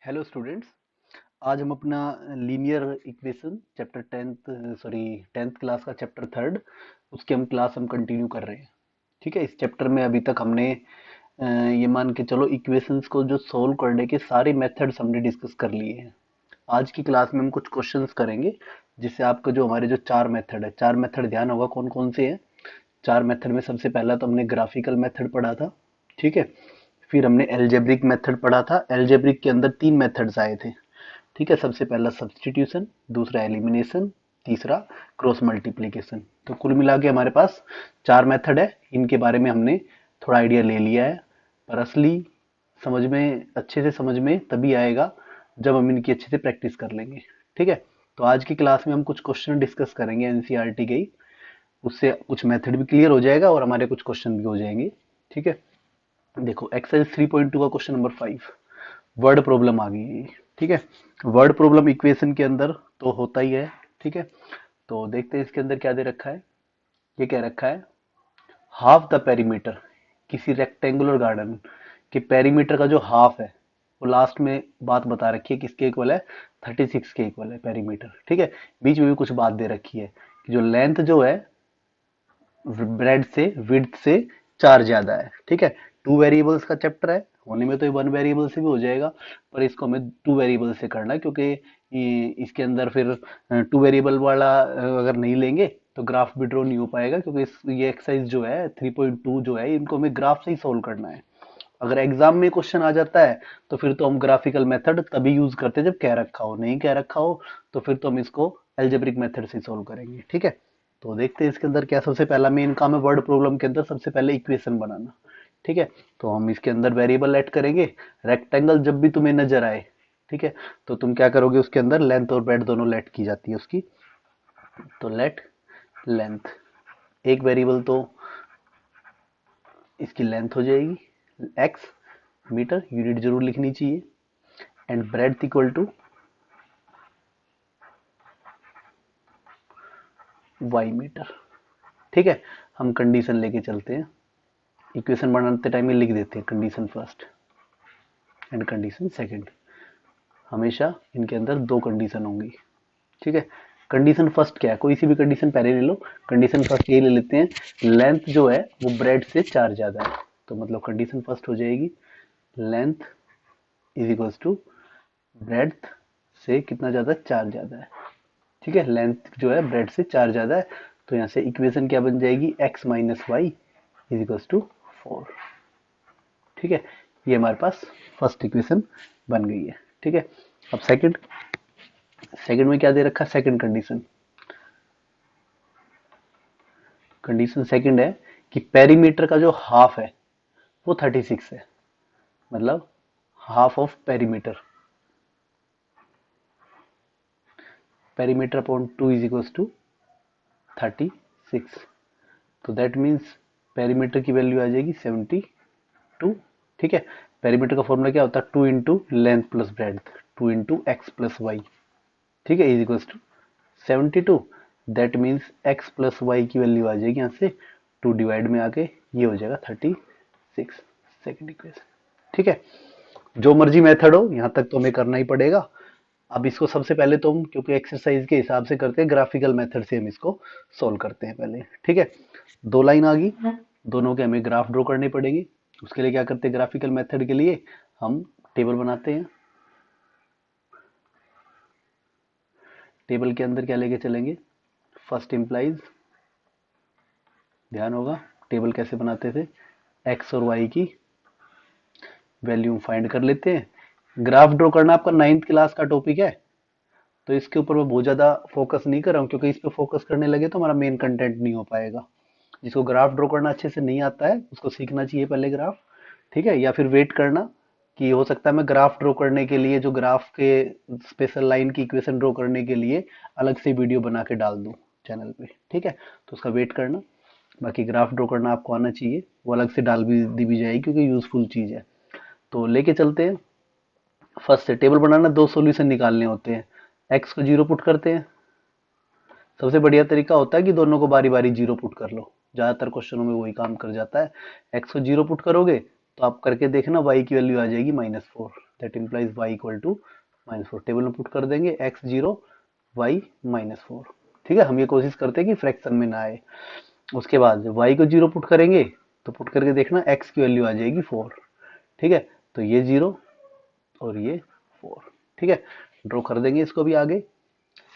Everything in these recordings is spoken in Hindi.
Hello students. आज हम अपना linear equation chapter tenth class का चैप्टर थर्ड उसकी हम कंटिन्यू कर रहे हैं। ठीक है, इस चैप्टर में अभी तक हमने ये मान के चलो इक्वेशंस को जो सॉल्व करने के सारे मेथड्स हमने डिस्कस कर लिए हैं। आज की क्लास में हम कुछ क्वेश्चंस करेंगे जिससे आपका जो हमारे जो चार मेथड ध्यान होगा कौन कौन से हैं। चार मेथड में सबसे पहला तो हमने ग्राफिकल मेथड पढ़ा था। ठीक है, फिर हमने एल्जेब्रिक मेथड पढ़ा था। एल्जेब्रिक के अंदर तीन मेथड्स आए थे। ठीक है, सबसे पहला सब्स्टिट्यूशन, दूसरा एलिमिनेशन, तीसरा क्रॉस मल्टीप्लिकेशन। तो कुल मिला के हमारे पास चार मेथड है। इनके बारे में हमने थोड़ा आइडिया ले लिया है, पर असली समझ में अच्छे से समझ में तभी आएगा जब हम इनकी अच्छे से प्रैक्टिस कर लेंगे। ठीक है, तो आज की क्लास में हम कुछ क्वेश्चन डिस्कस करेंगे एनसीईआरटी के ही। उससे कुछ मेथड भी क्लियर हो जाएगा और हमारे कुछ क्वेश्चन भी हो जाएंगे। ठीक है, देखो एक्सरसाइज 3.2 का क्वेश्चन नंबर 5, वर्ड प्रॉब्लम आ गई है। ठीक है, वर्ड प्रॉब्लम इक्वेशन के अंदर तो होता ही है। ठीक है, तो देखते हैं इसके अंदर क्या दे रखा है। ये कह रखा है हाफ द पेरीमीटर, किसी रेक्टेंगुलर गार्डन के पेरीमीटर का जो हाफ है वो लास्ट में बात बता रखी है किसके इक्वल है, 36 के इक्वल है पेरीमीटर। ठीक है, बीच में भी कुछ बात दे रखी है कि जो लेंथ जो है ब्रेड से विड्थ से चार ज्यादा है। ठीक है, टू वेरिएबल्स का चैप्टर है, होने में तो ये वन वेरिएबल से भी हो जाएगा, पर इसको हमें टू वेरिएबल से करना है क्योंकि इसके अंदर फिर टू वेरिएबल वाला अगर नहीं लेंगे तो ग्राफ भी ड्रॉ नहीं हो पाएगा, क्योंकि ये एक्सरसाइज जो है 3.2 जो है इनको हमें ग्राफ से ही सोल्व करना है। अगर एग्जाम में क्वेश्चन आ जाता है तो फिर तो हम ग्राफिकल मेथड तभी यूज करते हैं जब कह रखा हो, नहीं कह रखा हो तो फिर तो हम इसको एल्जेब्रिक मेथड से सोल्व करेंगे। ठीक है, तो देखते हैं इसके अंदर क्या सबसे पहला मेन काम है वर्ड प्रॉब्लम के अंदर, सबसे पहले इक्वेशन बनाना। ठीक है, तो हम इसके अंदर वेरिएबल ऐड करेंगे। रेक्टेंगल जब भी तुम्हें नजर आए, ठीक है, तो तुम क्या करोगे, उसके अंदर लेंथ और ब्रेड दोनों लेट की जाती है उसकी। तो लेट लेंथ, एक वेरिएबल तो इसकी लेंथ हो जाएगी एक्स, मीटर यूनिट जरूर लिखनी चाहिए, and bread equal to y metre. ठीक है, हम कंडीशन लेके चलते हैं। इक्वेशन बनाते टाइम में लिख देते हैं condition first and condition second. हमेशा इनके अंदर दो कंडीशन होंगी। ठीक है, कंडीशन फर्स्ट क्या है, कोई सी भी कंडीशन पहले ले लो। कंडीशन फर्स्ट ये ले लेते हैं, लेंथ जो है वो ब्रेड से चार ज्यादा है। तो मतलब कंडीशन फर्स्ट हो जाएगी length is equals to breadth से कितना ज्यादा, चार ज्यादा है। ठीक है, लेंथ जो है ब्रेड से चार ज्यादा है, तो यहाँ से इक्वेशन क्या बन जाएगी, x minus y is equals to 4। ठीक है, ये हमारे पास फर्स्ट इक्वेशन बन गई है। ठीक है, अब सेकंड, सेकंड में क्या दे रखा है, सेकंड कंडीशन। कंडीशन सेकंड है कि पेरीमीटर का जो हाफ है वो 36 है, मतलब half of perimeter, perimeter upon 2 is equals to 36। तो दैट मीन्स पेरीमीटर की वैल्यू आ जाएगी 72। ठीक है, पेरीमीटर का फॉर्मूला क्या होता है, 2 into length plus breadth, 2 into x plus y. ठीक है, is equals to 72। That means x plus y की वैल्यू आ जाएगी यहाँ से 2 डिवाइड में आके ये हो जाएगा 36, सेकंड इक्वेशन। ठीक है, जो मर्जी मेथड हो यहाँ तक तो हमें करना ही पड़ेगा। अब इसको सबसे पहले तो हम क्योंकि एक्सरसाइज के हिसाब से करते हैं, ग्राफिकल मेथड से हम इसको सोल्व करते हैं पहले। ठीक है, दो लाइन आ गई, दोनों के हमें ग्राफ ड्रॉ करनी पड़ेगी। उसके लिए क्या करते हैं, ग्राफिकल मेथड के लिए हम टेबल बनाते हैं। टेबल के अंदर क्या लेके चलेंगे, फर्स्ट इंप्लाइज, ध्यान होगा टेबल कैसे बनाते थे, एक्स और वाई की वैल्यू फाइंड कर लेते हैं। ग्राफ ड्रॉ करना आपका 9th क्लास का टॉपिक है, तो इसके ऊपर मैं बहुत ज़्यादा फोकस नहीं कर रहा हूँ, क्योंकि इस पर फोकस करने लगे तो हमारा मेन कंटेंट नहीं हो पाएगा। जिसको ग्राफ ड्रॉ करना अच्छे से नहीं आता है उसको सीखना चाहिए पहले ग्राफ। ठीक है, या फिर वेट करना कि हो सकता है मैं ग्राफ ड्रॉ करने के लिए, जो ग्राफ के स्पेशल लाइन की इक्वेशन ड्रॉ करने के लिए अलग से वीडियो बना के डाल दूँ चैनल पे। ठीक है, तो उसका वेट करना। बाकी ग्राफ ड्रॉ करना आपको आना चाहिए, वो अलग से डाल भी दी भी जाएगी क्योंकि यूजफुल चीज़ है। तो लेके चलते हैं। फर्स्ट से टेबल बनाना, दो सॉल्यूशन निकालने होते हैं। एक्स को जीरो पुट करते हैं। सबसे बढ़िया तरीका होता है कि दोनों को बारी बारी जीरो पुट कर लो, ज्यादातर क्वेश्चनों में वही काम कर जाता है। एक्स को जीरो पुट करोगे तो आप करके देखना, y की वैल्यू आ जाएगी -4, that implies y equal to -4। Table में पुट कर देंगे x0 y -4। ठीक है, हम ये कोशिश करते हैं कि फ्रैक्शन में ना आए। उसके बाद जब y को 0 पुट करेंगे तो पुट करके देखना x की वैल्यू आ जाएगी 4। ठीक है, तो ये 0 और ये 4। ठीक है, ड्रॉ कर देंगे इसको भी आगे।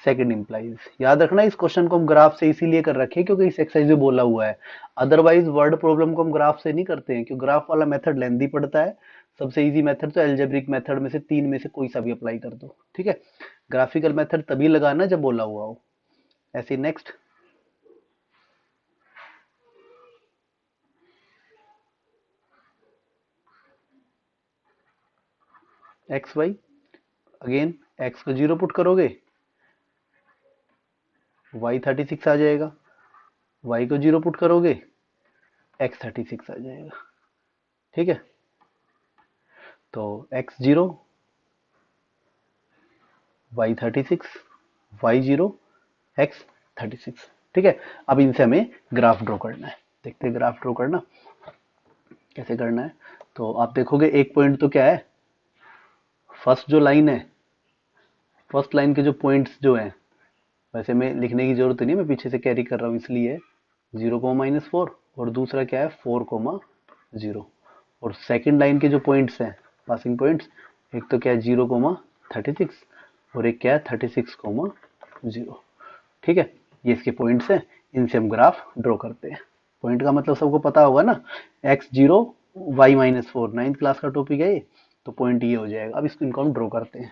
सेकंड इंप्लाइज, याद रखना इस क्वेश्चन को हम ग्राफ से इसीलिए कर रखे हैं क्योंकि इस एक्सरसाइज में बोला हुआ है। अदरवाइज वर्ड प्रॉब्लम को हम ग्राफ से नहीं करते हैं, क्योंकि ग्राफ वाला मेथड लेंदी पड़ता है। सबसे इजी मेथड तो एल्जेब्रिक मेथड में से तीन में से कोई सा भी अप्लाई कर दो। ठीक है, ग्राफिकल मेथड तभी लगाना जब बोला हुआ हो। ऐसे next x y, again x को 0 पुट करोगे y 36 आ जाएगा, y को 0 पुट करोगे x 36 आ जाएगा। ठीक है, तो x0 y 36 y0 x 36। ठीक है, अब इनसे हमें ग्राफ ड्रॉ करना है। देखते हैं ग्राफ ड्रॉ करना कैसे करना है। तो आप देखोगे एक पॉइंट तो क्या है, फर्स्ट जो लाइन है, फर्स्ट लाइन के जो पॉइंट्स जो हैं, वैसे में लिखने की जरूरत नहीं है, मैं पीछे से कैरी कर रहा हूँ इसलिए 0, और दूसरा क्या है 4, और सेकंड लाइन के जो पॉइंट्स हैं, पासिंग पॉइंट्स, एक तो क्या है 0, 36 और एक क्या है 36, 0। ठीक है, ये इसके पॉइंट्स हैं, इनसे हम ग्राफ ड्रॉ करते हैं। पॉइंट का मतलब सबको पता होगा ना, x0 y-4, 9th क्लास का टॉपिक है ये, तो पॉइंट ये हो जाएगा। अब इसको इनको हम ड्रॉ करते हैं।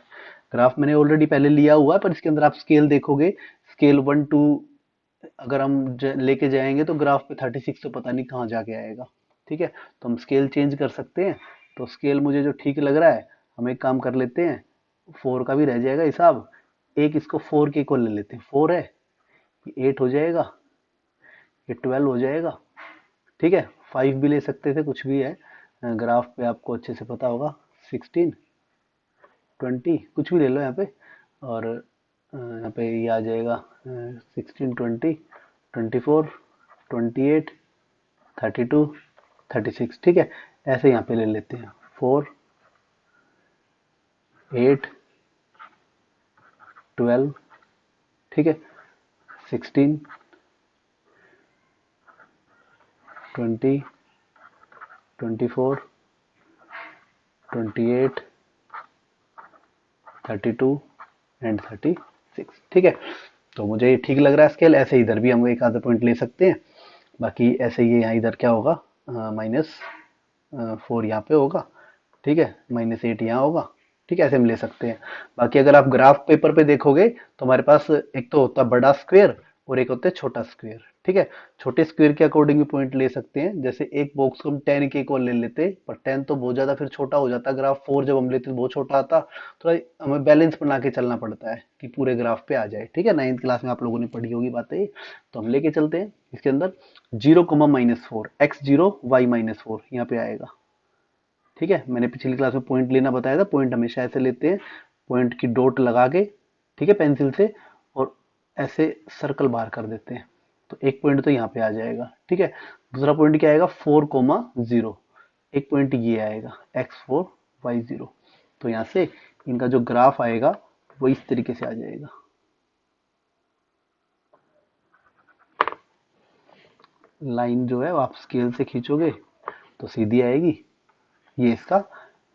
ग्राफ मैंने ऑलरेडी पहले लिया हुआ है, पर इसके अंदर आप स्केल देखोगे, स्केल 1 2 अगर हम लेके जाएंगे तो ग्राफ पे 36 तो पता नहीं कहाँ जाके आएगा। ठीक है, तो हम स्केल चेंज कर सकते हैं। तो स्केल मुझे जो ठीक लग रहा है, हम एक काम कर लेते हैं, 4 का भी रह जाएगा हिसाब, एक इसको 4 के इक्वल ले लेते हैं। 4 है, ये 8 हो जाएगा, ये 12 हो जाएगा। ठीक है, 5 भी ले सकते थे, कुछ भी है, ग्राफ पे आपको अच्छे से पता होगा। 16 20 कुछ भी ले लो यहाँ पे, और यहाँ पे ये आ जाएगा 16 20 24 28 32 36। ठीक है, ऐसे यहाँ पे ले लेते हैं 4 8 12। ठीक है, 16 20 24 28 32 एंड 36। ठीक है, तो मुझे ये ठीक लग रहा है स्केल। ऐसे इधर भी हम एक आधा पॉइंट ले सकते हैं। बाकी ऐसे ये यहाँ इधर क्या होगा, -4 यहाँ पे होगा। ठीक है, -8 यहाँ होगा। ठीक है, ऐसे हम ले सकते हैं। बाकी अगर आप ग्राफ पेपर पे देखोगे तो हमारे पास एक तो होता है बड़ा स्क्वायर और एक होता है छोटा स्क्वायर। ठीक है, छोटे स्क्वायर के अकॉर्डिंग भी पॉइंट ले सकते हैं। जैसे एक बॉक्स को हम 10 के इक्वल ले लेते, पर 10 तो बहुत ज्यादा फिर छोटा हो जाता, ग्राफ 4 जब हम लेते तो बहुत छोटा आता। थोड़ा हमें बैलेंस बना के चलना पड़ता है कि पूरे ग्राफ पे आ जाए। ठीक है, 9th क्लास में आप लोगों ने पढ़ी होगी बातें, तो हम लेके चलते हैं। इसके अंदर 0, -4 x0 y-4 यहाँ पे आएगा। ठीक है, मैंने पिछली क्लास में पॉइंट लेना बताया था, पॉइंट हमेशा ऐसे लेते हैं, पॉइंट की डॉट लगा के, ठीक है, पेंसिल से, और ऐसे सर्कल बाहर कर देते हैं। तो एक पॉइंट तो यहाँ पे आ जाएगा। ठीक है, दूसरा पॉइंट क्या आएगा 4, 0, एक पॉइंट ये आएगा x4 y0। तो यहाँ से इनका जो ग्राफ आएगा वो इस तरीके से आ जाएगा। लाइन जो है वो आप स्केल से खींचोगे तो सीधी आएगी, ये इसका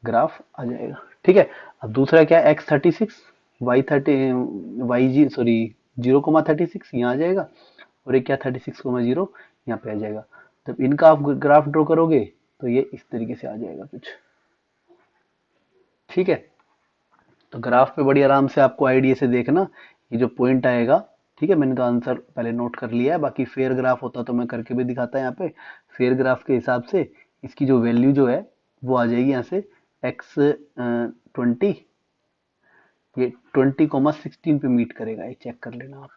ग्राफ आ जाएगा। ठीक है, अब दूसरा क्या है x36 y30 0, 36 यहाँ आ जाएगा, और एक क्या 36, 0 यहाँ पे आ जाएगा। जब इनका आप ग्राफ ड्रॉ करोगे तो ये इस तरीके से आ जाएगा कुछ। ठीक है, तो ग्राफ पे बड़ी आराम से आपको आइडिया से देखना, ये जो पॉइंट आएगा, ठीक है, मैंने तो आंसर पहले नोट कर लिया है। बाकी फेयर ग्राफ होता तो मैं करके भी दिखाता यहाँ पे। फेयर ग्राफ के हिसाब से इसकी जो वैल्यू जो है वो आ जाएगी यहाँ से x20, ये 20, 16 पे मीट करेगा, ये चेक कर लेना आप।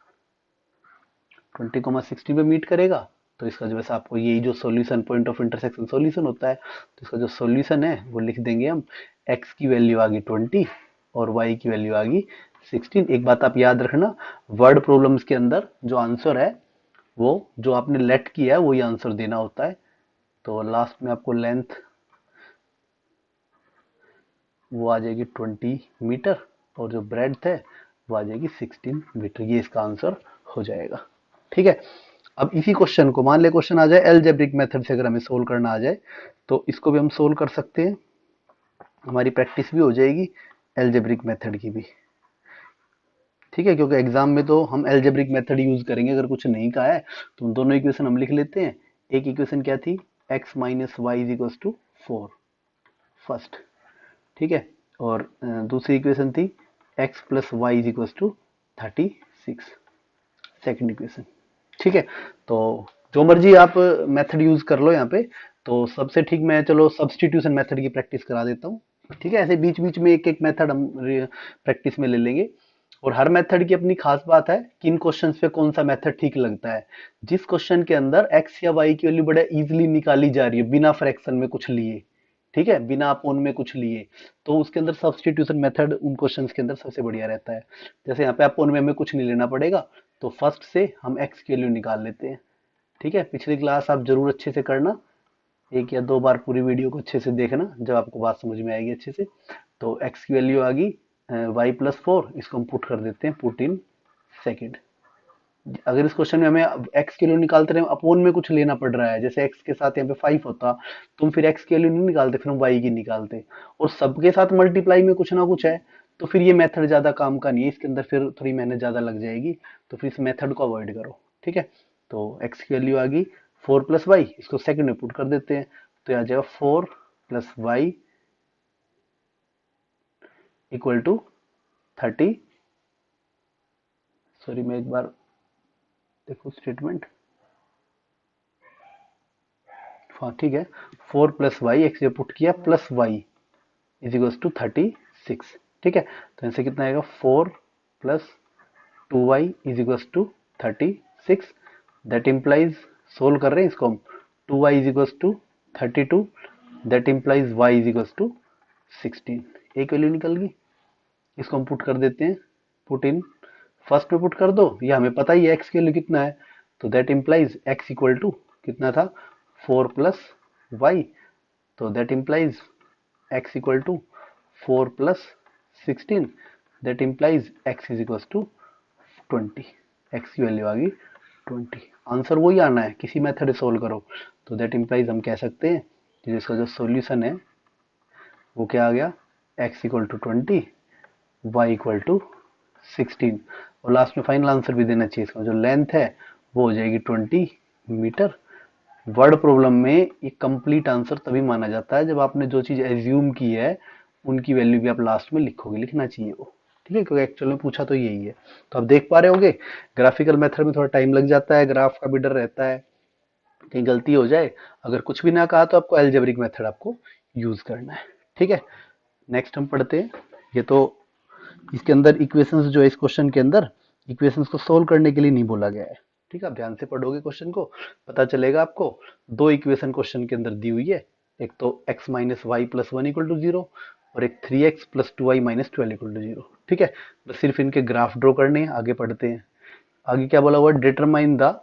20, 16 पे मीट करेगा, तो इसका जो वैसे आपको यही जो solution point of intersection solution होता है, तो इसका जो सॉल्यूशन है वो लिख देंगे हम। x की वैल्यू आ गई 20 और y की वैल्यू आ गई 16। एक बात आप याद रखना, वर्ड प्रॉब्लम्स के अंदर जो आंसर है वो जो आपने लेट किया है वही आंसर देना होता है। तो लास्ट में आपको लेंथ वो आ जाएगी 20 मीटर, और जो ब्रेड्थ है वो आ जाएगी 16 मीटर। ये इसका आंसर हो जाएगा। ठीक है, अब इसी क्वेश्चन को मान ले क्वेश्चन आ जाए एलजेब्रिक मेथड से, अगर हमें सोल्व करना आ जाए तो इसको भी हम सोल्व कर सकते हैं, हमारी प्रैक्टिस भी हो जाएगी एलजेब्रिक मेथड की भी। ठीक है, क्योंकि एग्जाम में तो हम एलजेब्रिक मेथड यूज करेंगे, अगर कुछ नहीं कहा है तो दोनों इक्वेशन हम लिख लेते हैं। एक इक्वेशन क्या थी, x minus y is equal to 4 first. ठीक है, और दूसरी इक्वेशन थी x plus y is equal to 36 second equation. ठीक है, तो जो मर्जी आप मेथड यूज कर लो यहाँ पे। तो सबसे ठीक, मैं चलो सब्स्टिट्यूशन मेथड की प्रैक्टिस करा देता हूँ। ठीक है, ऐसे बीच बीच में एक एक मेथड हम प्रैक्टिस में ले लेंगे, और हर मेथड की अपनी खास बात है कि इन क्वेश्चंस पे कौन सा मेथड ठीक लगता है। जिस क्वेश्चन के अंदर x या y की वैल्यू बड़ा इजीली निकाली जा रही है बिना फ्रैक्शन में कुछ लिए, ठीक है, बिना अपोन में कुछ लिए, तो उसके अंदर सब्स्टिट्यूशन मेथड उन क्वेश्चंस के अंदर सबसे बढ़िया रहता है। जैसे यहाँ पे अपोन में हमें कुछ नहीं लेना पड़ेगा, तो फर्स्ट से हम x की वैल्यू निकाल लेते हैं। ठीक है, पिछली क्लास आप जरूर अच्छे से करना, एक या दो बार पूरी वीडियो को अच्छे से देखना, जब आपको बात समझ में आएगी अच्छे से। तो x की वैल्यू आ गई y+4, इसको हम पुट कर देते हैं, पुट इन सेकेंड। अगर इस क्वेश्चन में हमें x की वैल्यू निकालते रहे, अपोन में कुछ लेना पड़ रहा है, जैसे x के साथ यहाँ पे 5 होता, तुम फिर x की वैल्यू नहीं निकालते, फिर हम y की निकालते, और सबके साथ मल्टीप्लाई में कुछ ना कुछ है, तो फिर ये मेथड ज्यादा काम का नहीं है, इसके अंदर फिर थोड़ी मेहनत ज्यादा लग जाएगी, तो फिर इस मेथड को अवॉइड करो। ठीक है, तो x की वैल्यू आ गई 4+y, इसको सेकंड में पुट कर देते हैं, तो आ जाएगा 4+y इक्वल टू 30, सॉरी मैं एक बार देखो स्टेटमेंट, हाँ ठीक है, 4+y एक्स पुट किया plus y is equal to 36। ठीक है, तो इनसे कितना आएगा, 4+2y is equal to 36। That implies, solve कर रहे हैं इसको हम, 2y is equal to 32, that implies y is equal to 16। एक वैल्यू निकल गई, इसको हम पुट कर देते हैं, पुट इन फर्स्ट में पुट कर दो, ये हमें पता ही है x की वैल्यू कितना है, तो that implies x equal to कितना था, 4+y, तो that implies x equal to 4+16, that implies x is equal to 20। x की वैल्यू आ गई 20, आंसर वही आना है, किसी मेथड से सोल्व करो। तो दैट इम्प्लाइज हम कह सकते हैं कि जिसका जो सॉल्यूशन है वो क्या आ गया, x equal to 20, y equal to 16, और लास्ट में फाइनल आंसर भी देना चाहिए, इसका जो लेंथ है वो हो जाएगी 20 मीटर। वर्ड प्रॉब्लम में ये कंप्लीट आंसर तभी माना जाता है जब आपने जो चीज एज्यूम की है उनकी वैल्यू भी आप लास्ट में लिखोगे, लिखना चाहिए वो। ठीक है, क्योंकि एक्चुअल में पूछा तो यही है। तो आप देख पा रहे होगे, ग्राफिकल मेथड में थोड़ा टाइम लग जाता है, ग्राफ का भी डर रहता है कहीं गलती हो जाए, अगर कुछ भी ना कहा तो आपको एल्जेब्रिक मेथड आपको यूज करना है। ठीक है, नेक्स्ट हम पढ़ते हैं। ये तो इसके अंदर इक्वेशंस जो है, इस क्वेश्चन के अंदर इक्वेशंस को सोल्व करने के लिए नहीं बोला गया है। ठीक है, आप ध्यान से पढ़ोगे क्वेश्चन को, पता चलेगा आपको। दो इक्वेशन क्वेश्चन के अंदर दी हुई है, एक तो x minus y plus one equal to zero, और एक 3x plus 2y minus 12 equal to जीरो। ठीक है, बस सिर्फ इनके ग्राफ ड्रॉ करने हैं, आगे पढ़ते हैं। आगे क्या बोला हुआ, डिटरमाइन द,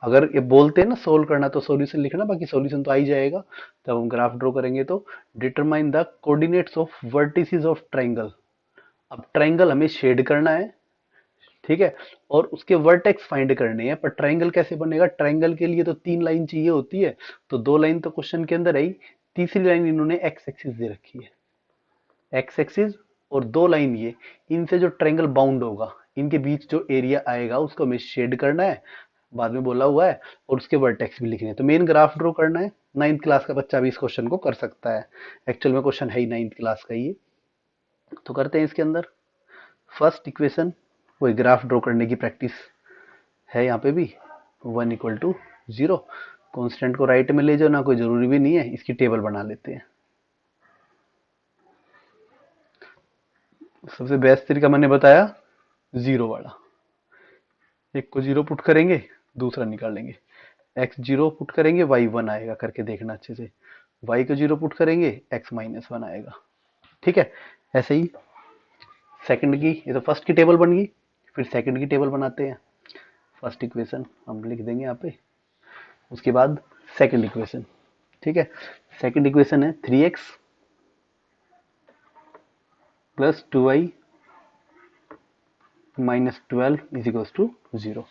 अगर ये बोलते हैं ना सोल्व करना तो सॉल्यूशन लिखना, बाकी सॉल्यूशन तो आ ही जाएगा। तब हम ग्राफ ड्रॉ करेंगे, तो determine the coordinates of vertices of triangle. अब ट्रायंगल हमें शेड करना है, ठीक है, और उसके वर्टेक्स फाइंड करने हैं। पर ट्रायंगल कैसे बनेगा, ट्रायंगल के लिए तो तीन लाइन चाहिए होती है, तो दो लाइन तो क्वेश्चन के अंदर आई, तीसरी लाइन इन्होंने एक्स एक्सिस दे रखी है, एक्स एक्सिस और दो लाइन ये, इनसे जो ट्रायंगल बाउंड होगा, इनके बीच जो एरिया आएगा उसको हमें शेड करना है, बाद में बोला हुआ है, और उसके वर्टेक्स भी लिखने हैं। तो मेन ग्राफ ड्रॉ करना है, 9th क्लास का बच्चा भी इस क्वेश्चन को कर सकता है, एक्चुअल में क्वेश्चन है ही 9th क्लास का ये। तो करते हैं इसके अंदर फर्स्ट इक्वेशन, वही ग्राफ ड्रॉ करने की प्रैक्टिस है यहाँ पे भी। 1 इक्वल टू 0, कॉन्स्टेंट को राइट में ले जाओ ना, कोई जरूरी भी नहीं है, इसकी टेबल बना लेते हैं। सबसे बेस्ट तरीका मैंने बताया जीरो वाला, एक को जीरो पुट करेंगे, दूसरा निकालेंगे, एक्स जीरो पुट करेंगे वाई वन आएगा, करके देखना अच्छे से, वाई को जीरो पुट करेंगे एक्स माइनस वन आएगा। ठीक है, ऐसे ही सेकंड की, ये तो फर्स्ट की टेबल बन गई, फिर सेकंड की टेबल बनाते हैं। फर्स्ट इक्वेशन हम लिख देंगे यहाँ पे, उसके बाद सेकंड इक्वेशन। ठीक है, सेकंड इक्वेशन है 3x plus 2y minus 12 is equal to 0।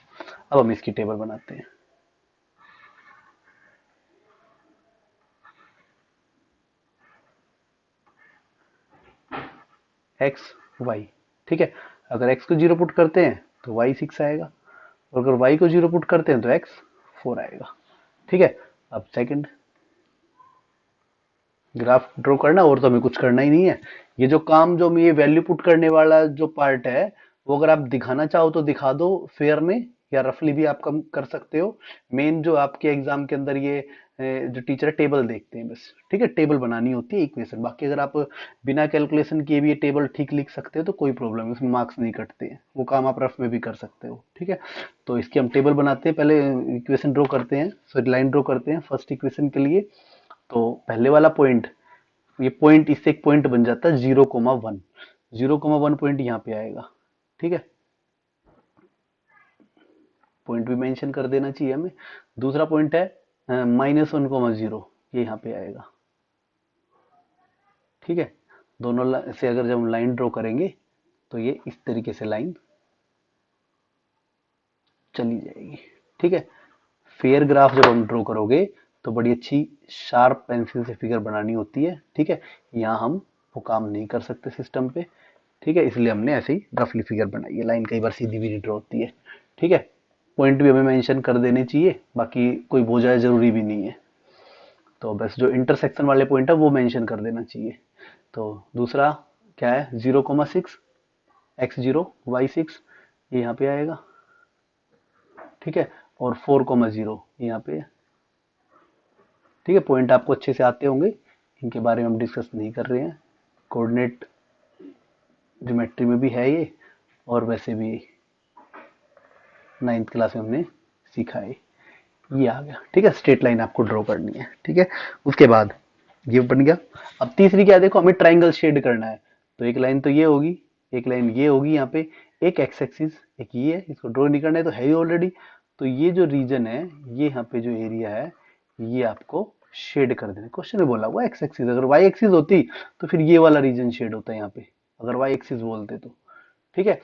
अब हम इसकी टेबल बनाते हैं। एक्स वाई, ठीक है। अगर x को 0 पुट करते हैं तो y 6 आएगा, और अगर y को 0 पुट करते हैं तो x 4 आएगा, ठीक है। अब सेकंड ग्राफ ड्रॉ करना, और तो हमें कुछ करना ही नहीं है। ये जो काम, जो हम ये वैल्यू पुट करने वाला जो पार्ट है, वो अगर आप दिखाना चाहो तो दिखा दो फेयर में, या रफली भी आप कम कर सकते हो। मेन जो आपके एग्जाम के अंदर ये जो टीचर टेबल देखते हैं बस, ठीक है। टेबल बनानी होती है इक्वेशन, बाकी अगर आप बिना कैलकुलेशन किए भी ये टेबल ठीक लिख सकते हो तो कोई प्रॉब्लम नहीं, उसमें मार्क्स नहीं कटते हैं। वो काम आप रफ में भी कर सकते हो, ठीक है। तो इसकी हम टेबल बनाते हैं, पहले इक्वेशन ड्रॉ करते हैं, सॉरी लाइन ड्रॉ करते हैं फर्स्ट इक्वेशन के लिए। तो पहले वाला पॉइंट, ये पॉइंट इससे एक पॉइंट बन जाता है 0,1, 0,1 पॉइंट यहाँ पे आएगा, ठीक है। पॉइंट भी मेंशन कर देना चाहिए हमें। दूसरा पॉइंट है -1,0, ये यहाँ पे आएगा, ठीक है। दोनों से अगर जब हम लाइन ड्रॉ करेंगे तो ये इस तरीके से लाइन चली जाएगी, ठीक है। फेयर ग्राफ जब हम ड्रॉ करोगे तो बड़ी अच्छी शार्प पेंसिल से फिगर बनानी होती है, ठीक है। यहाँ हम वो काम नहीं कर सकते सिस्टम पे, ठीक है, इसलिए हमने ऐसे ही रफली फिगर बनाई है। लाइन कई बार सीधी भी नहीं ड्रॉ होती है, ठीक है। पॉइंट भी हमें मेंशन कर देने चाहिए, बाकी कोई बोझा जरूरी भी नहीं है। तो बस जो इंटरसेक्शन वाले पॉइंट है वो मेंशन कर देना चाहिए। तो दूसरा क्या है, 0,6, x0 y6, ये यहाँ पे आएगा, ठीक है। और 4,0 यहाँ पे, ठीक है। पॉइंट आपको अच्छे से आते होंगे, इनके बारे में हम डिस्कस नहीं कर रहे हैं। कोऑर्डिनेट ज्योमेट्री में भी है ये, और वैसे भी 9th क्लास में हमने सीखा है। ये आ गया, ठीक है। स्ट्रेट लाइन आपको ड्रॉ करनी है, ठीक है। उसके बाद ये बन गया। अब तीसरी क्या है, देखो हमें ट्राइंगल शेड करना है। तो एक लाइन तो ये होगी, एक लाइन ये होगी, यहाँ पे एक एक्स एक्सिस, एक ये है, इसको ड्रॉ नहीं करना है तो है ही ऑलरेडी। तो ये जो रीजन है, ये यहाँ पे जो एरिया है, ये आपको शेड कर देना। क्वेश्चन में बोला हुआ एक्स एक्सिस, अगर वाई एक्सिस होती तो फिर ये वाला रीजन शेड होता है यहाँ पे, अगर वाई एक्सिस बोलते तो, ठीक है।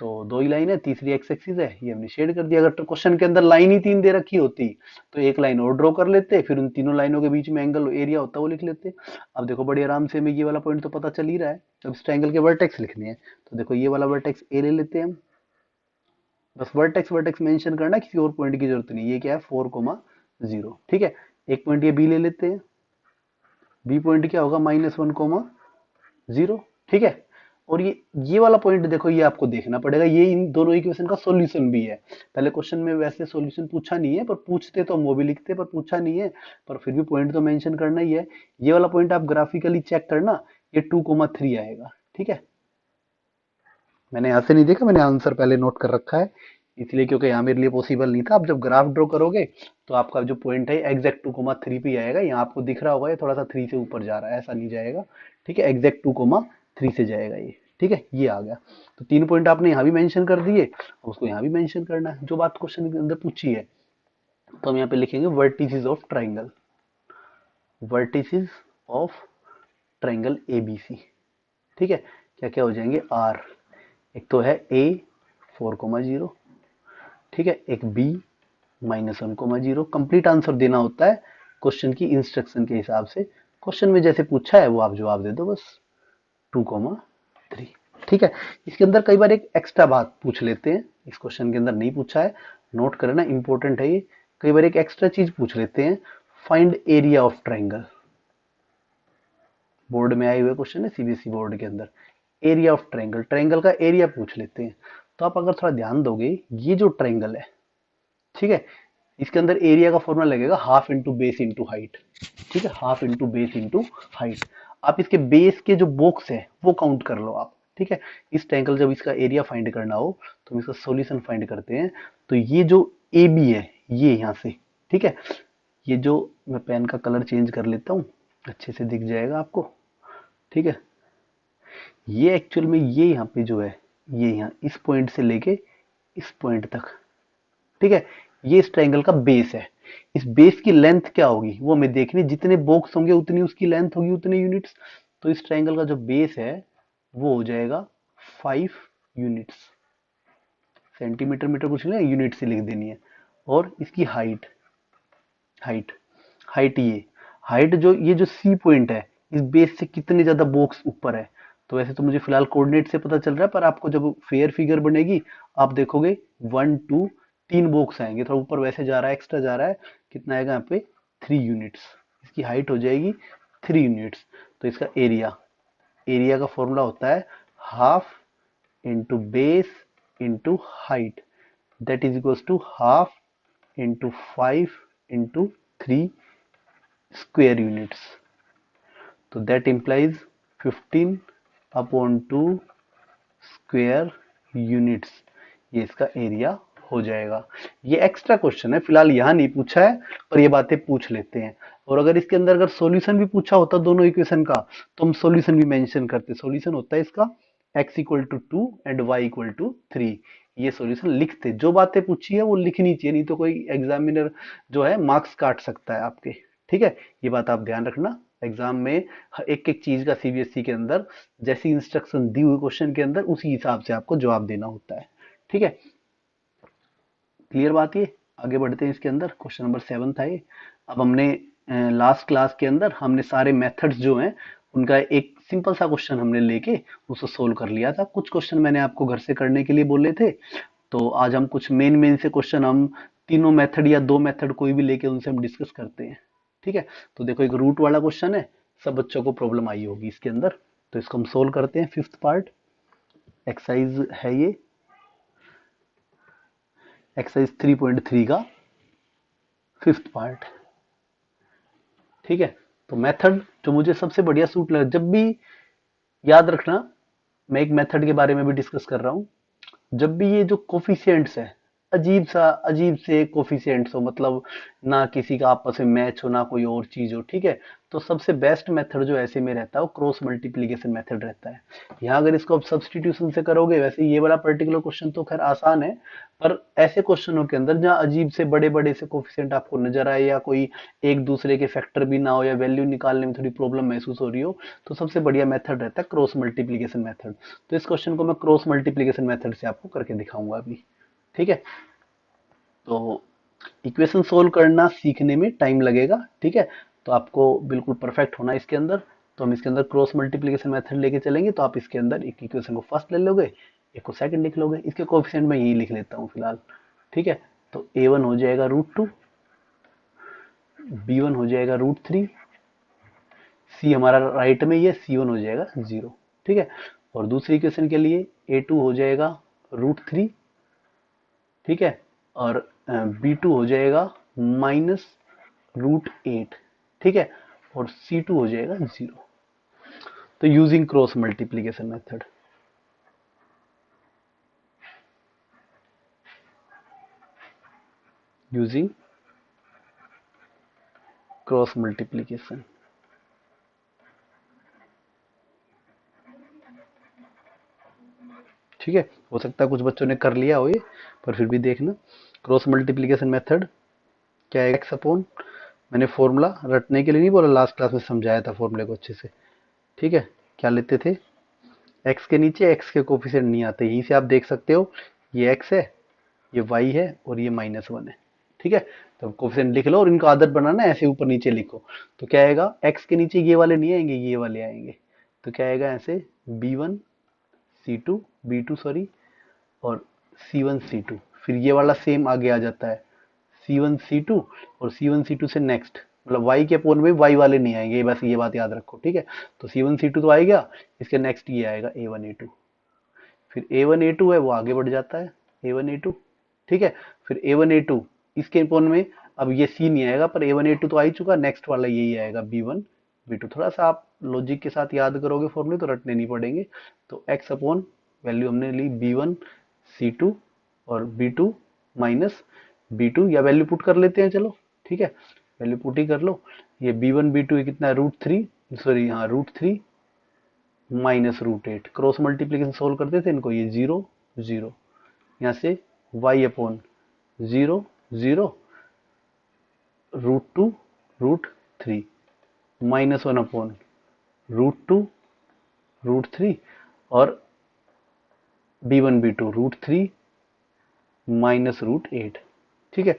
तो दो ही लाइन है, तीसरी एक्स एक्सिस है, ये हमने शेड कर दिया। अगर तो क्वेश्चन के अंदर लाइन ही 3 दे रखी होती तो एक लाइन और ड्रॉ कर लेते, फिर उन तीनों लाइनों के बीच में एंगल एरिया होता है वो लिख लेते। अब देखो बड़ी आराम से हमें ये वाला पॉइंट तो पता चल ही रहा है। अब इस ट्रायंगल के वर्टेक्स लिखने हैं, तो देखो ये वाला वर्टेक्स ए ले लेते हैं हम। बस वर्टेक्स वर्टेक्स मेंशन करना, किसी और पॉइंट की जरूरत नहीं। ये क्या है, 4,0, ठीक है। एक पॉइंट ये बी ले लेते हैं, बी पॉइंट क्या होगा, -1,0, ठीक है। और ये वाला पॉइंट देखो, ये आपको देखना पड़ेगा, ये इन दोनों इक्वेशन का सॉल्यूशन भी है। पहले क्वेश्चन में वैसे सॉल्यूशन पूछा नहीं है, पर पूछते तो हम वो भी लिखते, पर पूछा नहीं है, पर फिर भी पॉइंट तो मेंशन करना ही है। ये वाला पॉइंट आप ग्राफिकली चेक करना, ये 2,3 आएगा, ठीक है। मैंने यहाँ से नहीं देखा, मैंने आंसर पहले नोट कर रखा है, इसलिए क्योंकि यहाँ मेरे लिए पॉसिबल नहीं था। आप जब ग्राफ ड्रॉ करोगे तो आपका जो पॉइंट है एग्जैक्ट 2,3 पे आएगा। यहाँ आपको दिख रहा होगा ये थोड़ा सा 3 से ऊपर जा रहा है, ऐसा नहीं जाएगा, ठीक है। एग्जैक्ट 2,3 से जाएगा ये, ठीक है। ये आ गया। तो 3 पॉइंट आपने यहाँ भी मेंशन कर दिए, उसको यहाँ भी मेंशन करना है जो बात क्वेश्चन के अंदर पूछी है। तो हम यहाँ पे लिखेंगे vertices of triangle, vertices of triangle ABC, ठीक है। क्या क्या हो जाएंगे, आर, एक तो है ए 4,0, ठीक है, एक बी -1,0। कंप्लीट आंसर देना होता है क्वेश्चन की इंस्ट्रक्शन के हिसाब से। क्वेश्चन में जैसे पूछा है वो आप जवाब दे दो बस, 2,3, ठीक है। इसके अंदर कई बार एक एक्स्ट्रा बात पूछ लेते हैं, इस क्वेश्चन के अंदर नहीं पूछा है, नोट करना इंपॉर्टेंट है ये। कई बार एक एक्स्ट्रा चीज पूछ लेते हैं, find area of triangle. Board में आए हुए क्वेश्चन है सीबीएसई बोर्ड के अंदर, एरिया ऑफ ट्राइंगल, ट्राइंगल का एरिया पूछ लेते हैं। तो आप अगर थोड़ा ध्यान दोगे, ये जो ट्राइंगल है, ठीक है, इसके अंदर एरिया का फॉर्मूला लगेगा half into base into height, ठीक है, half into base into height. आप इसके बेस के जो बॉक्स है वो काउंट कर लो आप, ठीक है। इस ट्रायंगल जब इसका एरिया फाइंड करना हो तो हम इसका सॉल्यूशन फाइंड करते हैं। तो ये जो ए बी है, ये यहाँ से, ठीक है, ये जो, मैं पेन का कलर चेंज कर लेता हूँ, अच्छे से दिख जाएगा आपको, ठीक है। ये एक्चुअल में ये यहाँ पे जो है, ये यहाँ इस पॉइंट से लेके इस पॉइंट तक, ठीक है, ये इस ट्रायंगल का बेस है। इस बेस की लेंथ क्या होगी वो हमें देखनी, जितने बॉक्स होंगे उतनी उसकी लेंथ होगी, उतने यूनिट्स। तो इस ट्रायंगल का जो बेस है वो हो जाएगा 5 यूनिट्स। सेंटीमीटर मीटर कुछ नहीं, यूनिट से लिख देनी है। और इसकी हाइट, हाइट हाइट ये हाइट जो ये जो सी पॉइंट है, इस बेस से कितने ज्यादा बॉक्स ऊपर है। तो वैसे तो मुझे फिलहाल कोऑर्डिनेट से पता चल रहा है, पर आपको जब फेयर फिगर बनेगी आप देखोगे 1 2 3 बॉक्स आएंगे, थोड़ा ऊपर वैसे जा रहा है, एक्स्ट्रा जा रहा है, कितना आएगा यहाँ पे 3 यूनिट्स। इसकी हाइट हो जाएगी 3 यूनिट्स। तो इसका एरिया, एरिया का फॉर्मूला होता है half into base into height, that is equals to half into 5 into 3 square units. तो दैट implies 15/2 स्क्वेयर यूनिट्स, ये इसका एरिया हो जाएगा। ये एक्स्ट्रा क्वेश्चन है, फिलहाल यहाँ नहीं पूछा है, पर ये बातें पूछ लेते हैं। और अगर इसके अंदर अगर सॉल्यूशन भी पूछा होता दोनों इक्वेशन का, तो हम सॉल्यूशन भी मेंशन करते। सॉल्यूशन होता है इसका x = 2 एंड y = 3। ये सॉल्यूशन लिखते, जो बातें पूछी है वो लिखनी चाहिए, नहीं तो कोई एग्जामिनर जो है मार्क्स काट सकता है आपके। ठीक है, ये बात आप ध्यान रखना। एग्जाम में एक एक चीज का सीबीएसई के अंदर जैसी इंस्ट्रक्शन दी हुई क्वेश्चन के अंदर, उसी हिसाब से आपको जवाब देना होता है। ठीक है, क्लियर बात ये। आगे बढ़ते हैं, इसके अंदर क्वेश्चन नंबर 7 था ये। अब हमने लास्ट क्लास के अंदर हमने सारे मेथड्स जो हैं उनका एक सिंपल सा क्वेश्चन हमने लेके उसको सोल्व कर लिया था। कुछ क्वेश्चन मैंने आपको घर से करने के लिए बोले थे, तो आज हम कुछ मेन मेन से क्वेश्चन हम तीनों मेथड या दो मेथड कोई भी लेके उनसे हम डिस्कस करते हैं। ठीक है, तो देखो एक रूट वाला क्वेश्चन है, सब बच्चों को प्रॉब्लम आई होगी इसके अंदर, तो इसको हम सोल्व करते हैं। फिफ्थ पार्ट एक्सरसाइज है ये, एक्सरसाइज 3.3 का फिफ्थ पार्ट। ठीक है, तो मेथड जो मुझे सबसे बढ़िया सूट लगा, जब भी याद रखना, मैं एक मेथड के बारे में भी डिस्कस कर रहा हूँ। जब भी ये जो कोफिशिएंट्स है, अजीब से कोफिशिएंट्स हो, मतलब ना किसी का आपस में मैच हो ना कोई और चीज हो, ठीक है, तो सबसे बेस्ट मेथड जो ऐसे में रहता है वो क्रॉस मल्टीप्लीकेशन मेथड रहता है। यहाँ अगर इसको आप सब्सटीट्यूशन से करोगे, वैसे ये वाला पर्टिकुलर क्वेश्चन तो खैर आसान है, पर ऐसे क्वेश्चनों के अंदर जहाँ अजीब से बड़े बड़े से कोफिशिएंट आपको नजर आए, या कोई एक दूसरे के फैक्टर भी ना हो, या वैल्यू निकालने में थोड़ी प्रॉब्लम महसूस हो रही हो, तो सबसे बढ़िया मेथड रहता है क्रॉस मल्टीप्लीकेशन मेथड। तो इस क्वेश्चन को मैं क्रॉस मल्टीप्लीकेशन मेथड से आपको करके दिखाऊंगा अभी। ठीक है, तो इक्वेशन सोल्व करना सीखने में टाइम लगेगा। ठीक है, तो आपको बिल्कुल परफेक्ट होना है इसके अंदर। तो हम इसके अंदर क्रॉस मल्टीप्लीकेशन मेथड लेके चलेंगे, तो आप इसके अंदर एक इक्वेशन को फर्स्ट ले लोगे, एक को सेकंड लिख लोगे। इसके कोएफिशिएंट मैं यही लिख लेता हूँ फिलहाल। ठीक है, तो a1 हो जाएगा √2, b1 हो जाएगा √3, c हमारा राइट में ये c1 हो जाएगा 0। ठीक है, और दूसरी इक्वेशन के लिए a2 हो जाएगा √3, ठीक है, और b2 हो जाएगा -√8। ठीक है, और c2 हो जाएगा 0। तो using cross multiplication method, using cross multiplication. ठीक है, हो सकता है कुछ बच्चों ने कर लिया हो ये, पर फिर भी देखना। क्रॉस मल्टीप्लीकेशन मेथड क्या है, एक्स अपॉन, मैंने फॉर्मूला रटने के लिए नहीं बोला, लास्ट क्लास में समझाया था फॉर्मूले को अच्छे से। ठीक है, क्या लेते थे, एक्स के नीचे एक्स के कोफिशिएंट नहीं आते, यहीं से आप देख सकते हो, ये एक्स है, ये y है, और ये -1 है। ठीक है, तो कोफिशिएंट लिख लो और इनको आदत बनाना, ऐसे ऊपर नीचे लिखो। तो क्या आएगा, x के नीचे ये वाले नहीं आएंगे, ये वाले आएंगे। तो क्या आएगा, ऐसे b1 c2 b2 सॉरी, और c1 c2, फिर ये वाला सेम आगे आ जाता है c1 c2, और c1 c2 से नेक्स्ट, मतलब y के अपोन में y वाले नहीं आएंगे, बस ये बात याद रखो। ठीक है, तो c1 c2 तो आएगा, इसके नेक्स्ट ये आएगा a1 a2, फिर a1 a2 है वो आगे बढ़ जाता है a1 a2। ठीक है, फिर a1 a2 इसके अपोन में, अब ये c नहीं आएगा, पर a1 a2 तो आ ही चुका, नेक्स्ट वाला यही आएगा b1 b2। थोड़ा सा आप लॉजिक के साथ याद करोगे फॉर्मूले, तो रटने नहीं पड़ेंगे। तो x अपॉन वैल्यू हमने ली b1 c2 और b2 माइनस b2, या वैल्यू पुट कर लेते हैं, चलो ठीक है, वैल्यू पुट ही कर लो। ये b1 b2 ये कितना है, √3, सॉरी हाँ √3 -√8। क्रॉस मल्टीप्लीकेशन सोल्व करते थे इनको, ये 0 0, यहाँ से y अपॉन 0 0 √2 √3 -1 अपॉन √2 √3, और b1 b2 √3 माइनस √8। ठीक है,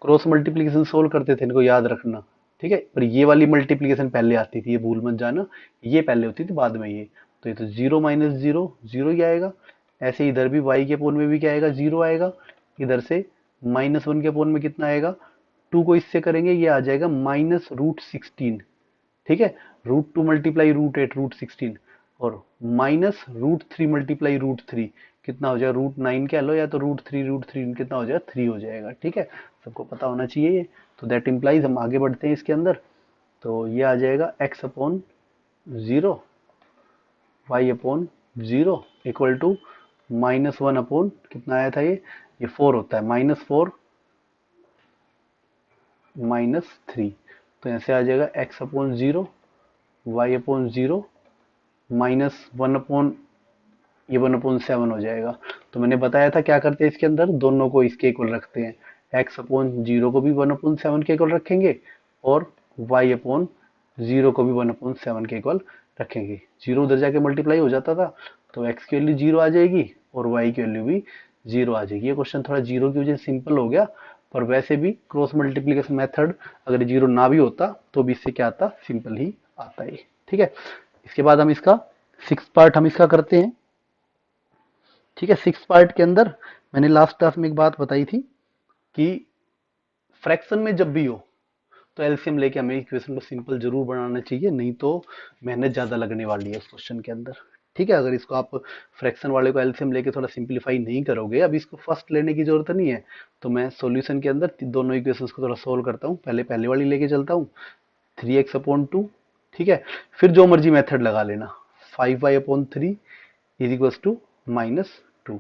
क्रॉस मल्टीप्लीकेशन सोल्व करते थे, इनको याद रखना। ठीक है, पर ये वाली मल्टीप्लीकेशन पहले आती थी, ये भूल मत जाना, ये पहले होती थी, बाद में ये। तो ये तो 0 माइनस 0 0 ही आएगा। ऐसे इधर भी y के अपोन में भी क्या आएगा, 0 आएगा। इधर से -1 के अपोन में कितना आएगा, 2 को इससे करेंगे, ये आ जाएगा -√16। ठीक है, √2 मल्टीप्लाई √8 √16, और -√3 मल्टीप्लाई √3 कितना हो जाएगा, √9 कह लो, या तो √3 कितना हो जाएगा, 3 हो जाएगा। ठीक है, सबको पता होना चाहिए ये। तो दैट इम्प्लाइज, हम आगे बढ़ते हैं इसके अंदर, तो ये आ जाएगा x/0 y/0 equal to -1 upon कितना आया था, ये 4 होता है, -4 -3। तो ऐसे आ जाएगा x/0 y/0 -1 अपॉन, ये 1/7 हो जाएगा। तो मैंने बताया था क्या करते हैं इसके अंदर, दोनों को इसके इक्वल रखते हैं। x/0 को भी 1/7 के इक्वल रखेंगे, और y/0 को भी 1/7 के इक्वल रखेंगे। 0 उधर जाके मल्टीप्लाई हो जाता था, तो x की वैल्यू 0 आ जाएगी और y की वैल्यू भी 0 आ जाएगी। ये क्वेश्चन थोड़ा 0 की वजह से सिंपल हो गया, पर वैसे भी क्रॉस मल्टीप्लीकेशन मेथड अगर 0 ना भी होता तो भी इससे क्या आता, सिंपल ही आता है। ठीक है, इसके बाद हम इसका 6th पार्ट हम इसका करते हैं। ठीक है, 6th पार्ट के अंदर मैंने लास्ट क्लास में एक बात बताई थी कि फ्रैक्शन में जब भी हो तो एलसीएम लेके हमें इक्वेशन को सिंपल जरूर बनाना चाहिए, नहीं तो मेहनत ज्यादा लगने वाली है उस क्वेश्चन के अंदर। ठीक है, अगर इसको आप फ्रैक्शन वाले को एलसीएम लेके थोड़ा सिंप्लीफाई नहीं करोगे, अभी इसको फर्स्ट लेने की जरूरत नहीं है, तो मैं सॉल्यूशन के अंदर दोनों इक्वेशंस को थोड़ा सोल्व करता हूँ। पहले वाली लेके चलता हूँ, 3x/2। ठीक है, फिर जो मर्जी मेथड लगा लेना, 5y/3 is equal to -2।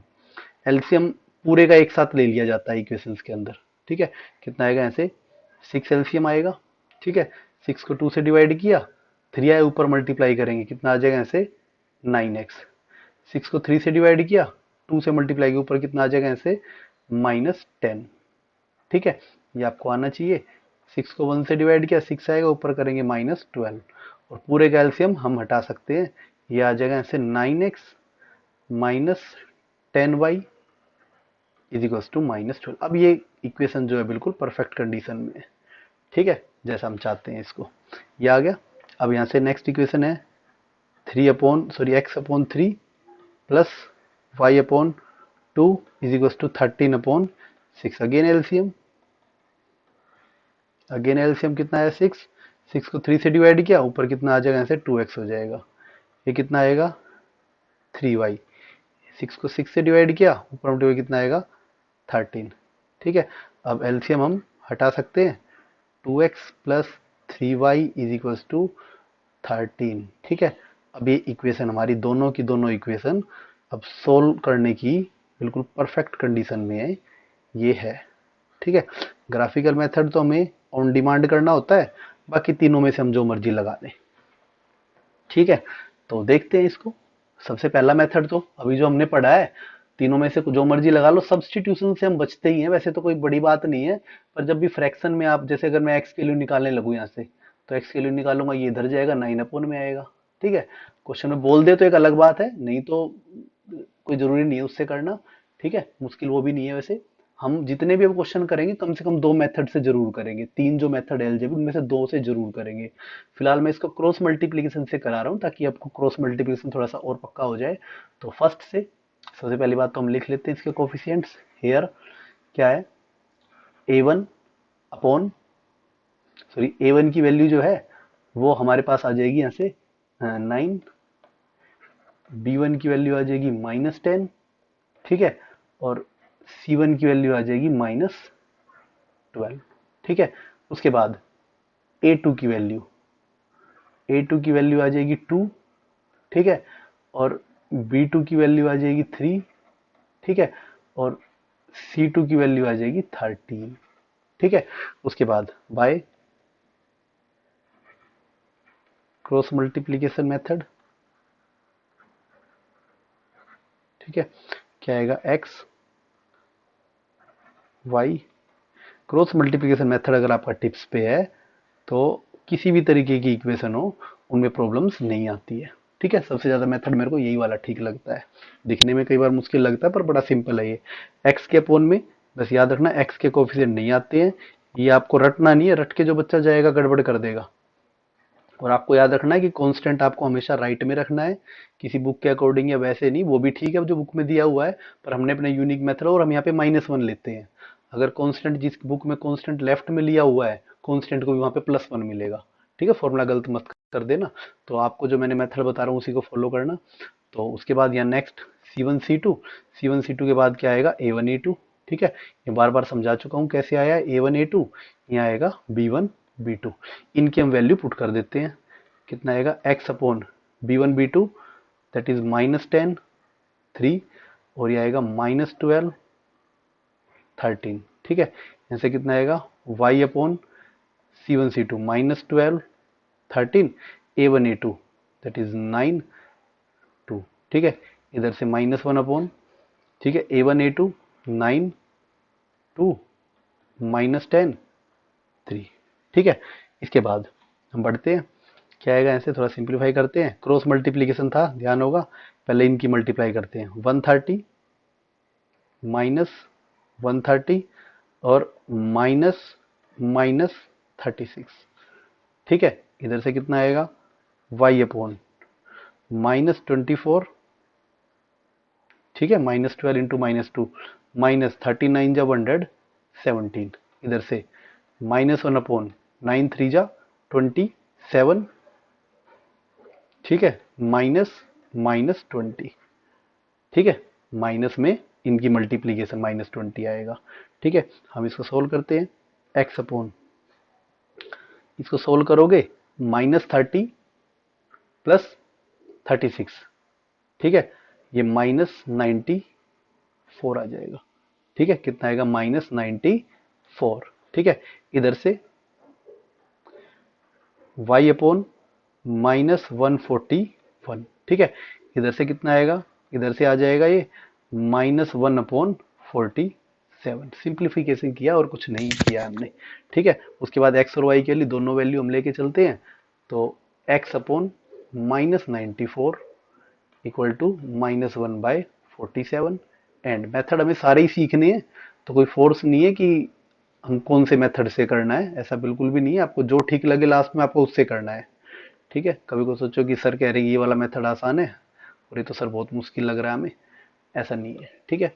LCM पूरे का एक साथ ले लिया जाता है इक्वेशंस के अंदर। ठीक है, कितना आएगा, ऐसे 6 एलसीएम आएगा। ठीक है, 6 को 2 से डिवाइड किया, 3 आए ऊपर मल्टीप्लाई करेंगे, कितना आ जाएगा, ऐसे 9x। 6 को 3 से डिवाइड किया, 2 से मल्टीप्लाई के ऊपर कितना आ जाएगा, ऐसे -10। ठीक है, ये आपको आना चाहिए। 6 को 1 से डिवाइड किया, 6 आएगा, ऊपर करेंगे -12, और पूरे का एलसीएम हम हटा सकते हैं, ये आ जाएगा ऐसे 9x -10y is equal to -12। अब ये इक्वेशन जो है बिल्कुल परफेक्ट कंडीशन में है। ठीक है, जैसा हम चाहते हैं इसको, ये आ गया। अब यहाँ से नेक्स्ट इक्वेशन है x/3 plus y/2 is equal to 13/6। Again LCM कितना है, 6 को 3 से डिवाइड किया, ऊपर कितना आ जाएगा, ऐसे 2x हो जाएगा, ये कितना आएगा, 3y। 6 को 6 से डिवाइड किया, ऊपर मल्टीप्लाई कितना आएगा, 13। ठीक है, अब एलसीएम हम हटा सकते हैं, 2x plus 3y is equal to 13। ठीक है, अब ये इक्वेशन हमारी दोनों की दोनों इक्वेशन अब सोल्व करने की बिल्कुल परफेक्ट कंडीशन में है, ये है। ठीक है, ग्राफिकल मेथड तो हमें ऑन डिमांड करना होता है, बाकी तीनों में से हम जो मर्जी लगा दें। ठीक है, तो देखते हैं इसको। सबसे पहला मेथड तो अभी जो हमने पढ़ा है, तीनों में से जो मर्जी लगा लो, सब्सटीट्यूशन से हम बचते ही हैं, वैसे तो कोई बड़ी बात नहीं है, पर जब भी फ्रैक्शन में आप, जैसे अगर मैं एक्स की वैल्यू निकालने लगूँ यहाँ से, तो एक्स की वैल्यू निकालूंगा, ये इधर जाएगा, 9 में आएगा। ठीक है, क्वेश्चन में बोल दे तो एक अलग बात है, नहीं तो कोई जरूरी नहीं है उससे करना। ठीक है, मुश्किल वो भी नहीं है वैसे। हम जितने भी अब क्वेश्चन करेंगे, कम से कम 2 मेथड से जरूर करेंगे, 3 जो मेथड है एलजेब्रा उनमें से 2 से जरूर करेंगे। फिलहाल मैं इसको क्रॉस मल्टीप्लीकेशन से करा रहा हूँ, ताकि आपको क्रॉस मल्टीप्लीकेशन थोड़ा सा और पक्का हो जाए। तो फर्स्ट से सबसे पहली बात तो हम लिख लेते हैं इसके कोफिशिएंट्स। हेयर क्या है, a1 अपॉन, सॉरी a1 की वैल्यू जो है वो हमारे पास आ जाएगी यहाँ से 9, b1 की वैल्यू आ जाएगी -10। ठीक है, और c1 की वैल्यू आ जाएगी -12। ठीक है, उसके बाद a2 की वैल्यू, a2 की वैल्यू आ जाएगी 2। ठीक है, और b2 की वैल्यू आ जाएगी 3। ठीक है, और c2 की वैल्यू आ जाएगी 13। ठीक है, उसके बाद बाय क्रॉस मल्टीप्लीकेशन मेथड। ठीक है, क्या आएगा, x y। Cross multiplication method अगर आपका टिप्स पे है तो किसी भी तरीके की इक्वेशन हो, उनमें प्रॉब्लम्स नहीं आती है। ठीक है, सबसे ज्यादा मेथड मेरे को यही वाला ठीक लगता है। दिखने में कई बार मुश्किल लगता है पर बड़ा सिंपल है ये। एक्स के अपोन में बस याद रखना एक्स के कोफिशिएंट नहीं आते हैं, ये आपको रटना नहीं है, रट के जो बच्चा जाएगा गड़बड़ कर देगा। और आपको याद रखना है कि कांस्टेंट आपको हमेशा राइट में रखना है, किसी बुक के अकॉर्डिंग या वैसे नहीं, वो भी ठीक है जो बुक में दिया हुआ है, पर हमने अपने यूनिक मेथड और हम यहाँ पे -1 लेते हैं। अगर कांस्टेंट जिस बुक में कांस्टेंट लेफ्ट में लिया हुआ है, कांस्टेंट को भी वहाँ पे +1 मिलेगा। ठीक है, फॉर्मूला गलत मत कर देना। तो आपको जो मैंने मेथड बता रहा हूँ उसी को फॉलो करना। तो उसके बाद यहाँ next C1 C2, C1 C2 के बाद क्या आएगा A1 A2। ठीक है, ये बार बार समझा चुका हूँ कैसे आया A1 A2, यहाँ आएगा B1 B2। इनकी हम वैल्यू पुट कर देते हैं। कितना आएगा x upon B1 B2 that is -10 3, और ये आएगा -12 13। ठीक है, यहाँ से कितना आएगा y upon C1 C2 -12 13 A1 A2 that is 9 2। ठीक है, इधर से -1 अपॉन, ठीक है, A1 A2 9 2 -10 3। ठीक है, इसके बाद हम बढ़ते हैं, क्या आएगा, ऐसे थोड़ा सिंप्लीफाई करते हैं। क्रॉस मल्टीप्लीकेशन था, ध्यान होगा, पहले इनकी मल्टीप्लाई करते हैं। 130 -130 और -36। ठीक है, इधर से कितना आएगा y अपॉन -24। ठीक है, -12 इंटू -2 -39 जा 117। इधर से -1 अपॉन 9 3 जा 27। ठीक है, -20। ठीक है, माइनस में इनकी मल्टीप्लीकेशन -20 आएगा। ठीक है, हम इसको सोल्व करते हैं। एक्स अपॉन, इसको सोल्व करोगे -30 प्लस 36। ठीक है, ये -94 आ जाएगा। ठीक है, कितना आएगा -94। ठीक है, इधर से y अपॉन -141। ठीक है, इधर से कितना आएगा, इधर से आ जाएगा ये -1 अपॉन 47। सिंप्लीफिकेशन किया और कुछ नहीं किया हमने। ठीक है, उसके बाद x और y के लिए दोनों वैल्यू हम लेके चलते हैं। तो x upon -94 equal to -1/47। And method हमें सारे ही सीखने हैं, तो कोई फोर्स नहीं है कि हम कौन से मेथड से करना है, ऐसा बिल्कुल भी नहीं है। आपको जो ठीक लगे लास्ट में आपको उससे करना है। ठीक है, कभी को सोचो कि सर कह रहे हैं ये वाला मेथड आसान है और ये तो सर बहुत मुश्किल लग रहा है हमें, ऐसा नहीं है। ठीक है,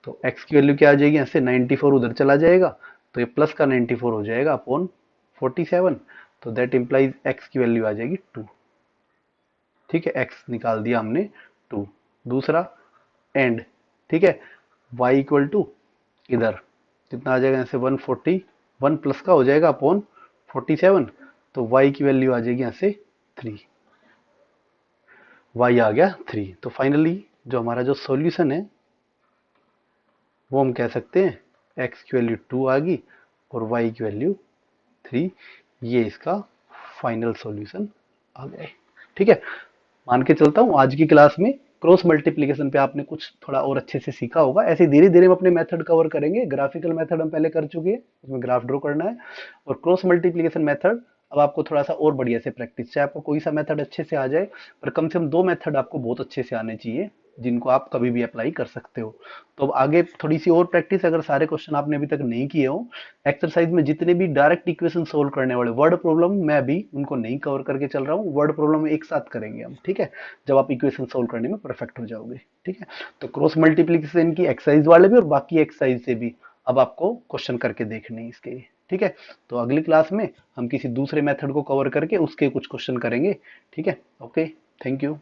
तो x की वैल्यू क्या आ जाएगी, ऐसे 94 उधर चला जाएगा, तो ये प्लस का 94 हो जाएगा अपॉन 47। तो दैट इंप्लाइज x की वैल्यू आ जाएगी 2। ठीक है, x निकाल दिया हमने 2। दूसरा एंड, ठीक है, y इक्वल टू, इधर कितना आ जाएगा, ऐसे 141 प्लस का हो जाएगा अपॉन 47। तो y की वैल्यू आ जाएगी यहाँ से 3। y आ गया 3। तो फाइनली जो हमारा जो सॉल्यूशन है वो हम कह सकते हैं x की वैल्यू 2 आ गई और y की वैल्यू 3। ये इसका फाइनल सॉल्यूशन आ गया है। ठीक है, मान के चलता हूँ आज की क्लास में क्रॉस मल्टीप्लिकेशन पे आपने कुछ थोड़ा और अच्छे से सीखा होगा। ऐसे धीरे धीरे हम अपने मेथड कवर करेंगे। ग्राफिकल मेथड हम पहले कर चुके हैं, उसमें ग्राफ ड्रॉ करना है, और क्रॉस मल्टीप्लिकेशन मेथड अब आपको थोड़ा सा और बढ़िया से प्रैक्टिस, चाहे आपको कोई सा मेथड अच्छे से आ जाए, पर कम से कम 2 मेथड आपको बहुत अच्छे से आने चाहिए जिनको आप कभी भी अप्लाई कर सकते हो। तो अब आगे थोड़ी सी और प्रैक्टिस, अगर सारे क्वेश्चन आपने अभी तक नहीं किए हो, एक्सरसाइज में जितने भी डायरेक्ट इक्वेशन सोल्व करने वाले वर्ड प्रॉब्लम, मैं अभी उनको नहीं कवर करके चल रहा हूँ, वर्ड प्रॉब्लम एक साथ करेंगे हम। ठीक है, जब आप इक्वेशन सोल्व करने में परफेक्ट हो जाओगे। ठीक है, तो क्रॉस मल्टीप्लिकेशन की एक्सरसाइज वाले भी और बाकी एक्सरसाइज से भी अब आपको क्वेश्चन करके देखने हैं इसके। ठीक है, तो अगली क्लास में हम किसी दूसरे मेथड को कवर करके उसके कुछ क्वेश्चन करेंगे। ठीक है, ओके, थैंक यू।